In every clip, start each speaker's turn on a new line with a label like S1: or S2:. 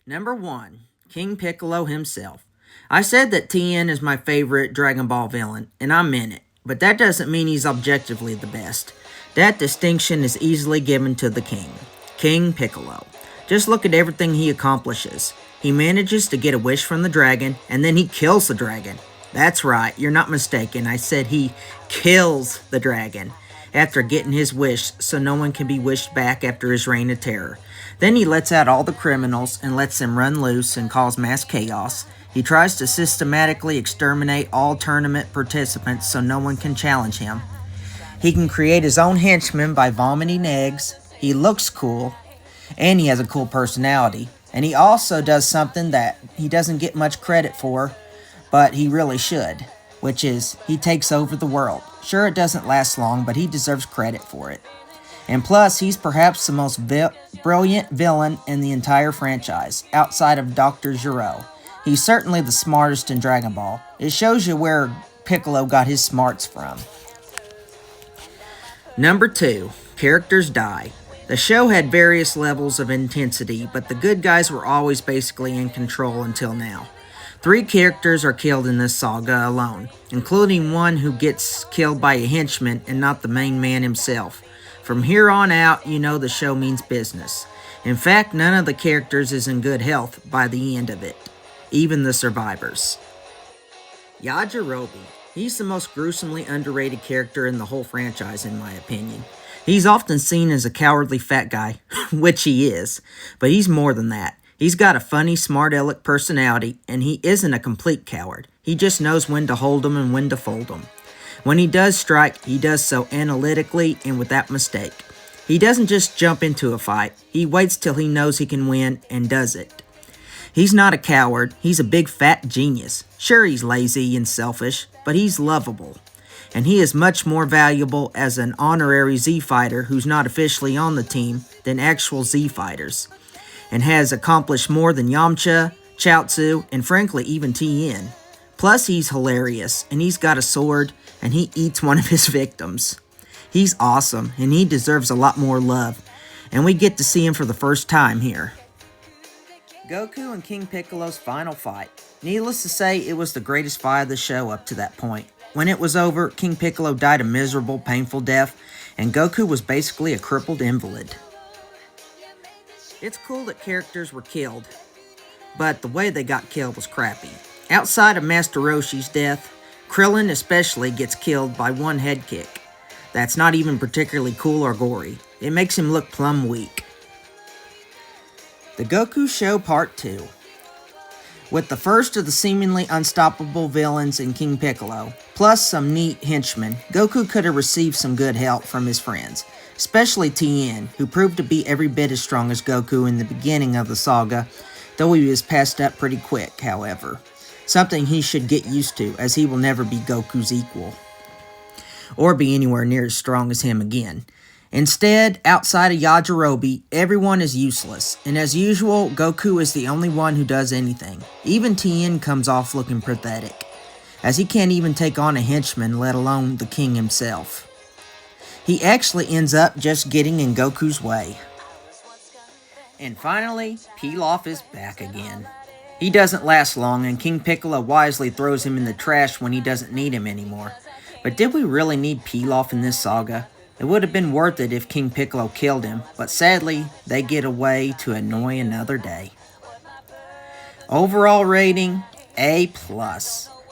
S1: Number 1, King Piccolo himself. I said that Tien is my favorite Dragon Ball villain, and I meant it, but that doesn't mean he's objectively the best. That distinction is easily given to the king, King Piccolo. Just look at everything he accomplishes. He manages to get a wish from the dragon, and then he kills the dragon. That's right, you're not mistaken. I said he kills the dragon after getting his wish so no one can be wished back after his reign of terror. Then he lets out all the criminals and lets them run loose and cause mass chaos. He tries to systematically exterminate all tournament participants so no one can challenge him. He can create his own henchmen by vomiting eggs. He looks cool, and he has a cool personality. And he also does something that he doesn't get much credit for, but he really should, which is he takes over the world. Sure, it doesn't last long, but he deserves credit for it. And plus, he's perhaps the most brilliant villain in the entire franchise, outside of Dr. Gero. He's certainly the smartest in Dragon Ball. It shows you where Piccolo got his smarts from. Number 2, characters die. The show had various levels of intensity, but the good guys were always basically in control until now. 3 characters are killed in this saga alone, including one who gets killed by a henchman and not the main man himself. From here on out, you know the show means business. In fact, none of the characters is in good health by the end of it, even the survivors. Yajirobe. He's the most gruesomely underrated character in the whole franchise, in my opinion. He's often seen as a cowardly fat guy, which he is, but he's more than that. He's got a funny, smart aleck personality, and he isn't a complete coward. He just knows when to hold 'em and when to fold 'em. When he does strike, he does so analytically and without mistake. He doesn't just jump into a fight. He waits till he knows he can win and does it. He's not a coward. He's a big fat genius. Sure, he's lazy and selfish, but he's lovable. And he is much more valuable as an honorary Z fighter who's not officially on the team than actual Z fighters, and has accomplished more than Yamcha, Chaozu, and frankly even Tien. Plus, he's hilarious, and he's got a sword, and he eats one of his victims. He's awesome, and he deserves a lot more love, and we get to see him for the first time here. Goku and King Piccolo's final fight. Needless to say, it was the greatest fight of the show up to that point. When it was over, King Piccolo died a miserable, painful death, and Goku was basically a crippled invalid. It's cool that characters were killed, but the way they got killed was crappy. Outside of Master Roshi's death, Krillin especially gets killed by one head kick. That's not even particularly cool or gory. It makes him look plumb weak. The Goku Show Part 2. With the first of the seemingly unstoppable villains in King Piccolo, plus some neat henchmen, Goku could have received some good help from his friends, especially Tien, who proved to be every bit as strong as Goku in the beginning of the saga, though he was passed up pretty quick, however. Something he should get used to, as he will never be Goku's equal, or be anywhere near as strong as him again. Instead, outside of Yajirobe, everyone is useless, and as usual, Goku is the only one who does anything. Even Tien comes off looking pathetic, as he can't even take on a henchman, let alone the king himself. He actually ends up just getting in Goku's way. And finally, Pilaf is back again. He doesn't last long, and King Piccolo wisely throws him in the trash when he doesn't need him anymore. But did we really need Pilaf in this saga? It would have been worth it if King Piccolo killed him, but sadly, they get away to annoy another day. Overall rating, A+.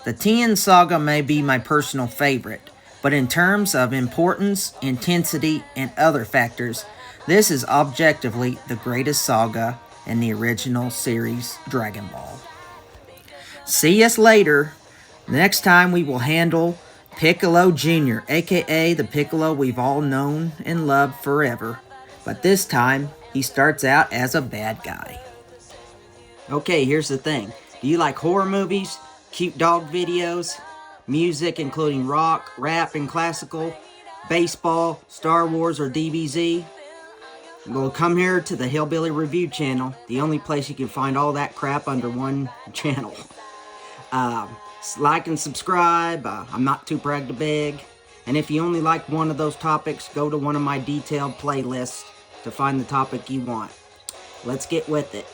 S1: The Tien Saga may be my personal favorite, but in terms of importance, intensity, and other factors, this is objectively the greatest saga in the original series Dragon Ball. See us later. Next time we will handle Piccolo Jr., aka the Piccolo we've all known and loved forever. But this time, he starts out as a bad guy. Okay, here's the thing. Do you like horror movies, cute dog videos, music including rock, rap, and classical, baseball, Star Wars, or DBZ? Well, come here to the Hillbilly Review channel, the only place you can find all that crap under one channel. Like and subscribe. I'm not too proud to beg. And if you only like one of those topics, go to one of my detailed playlists to find the topic you want. Let's get with it.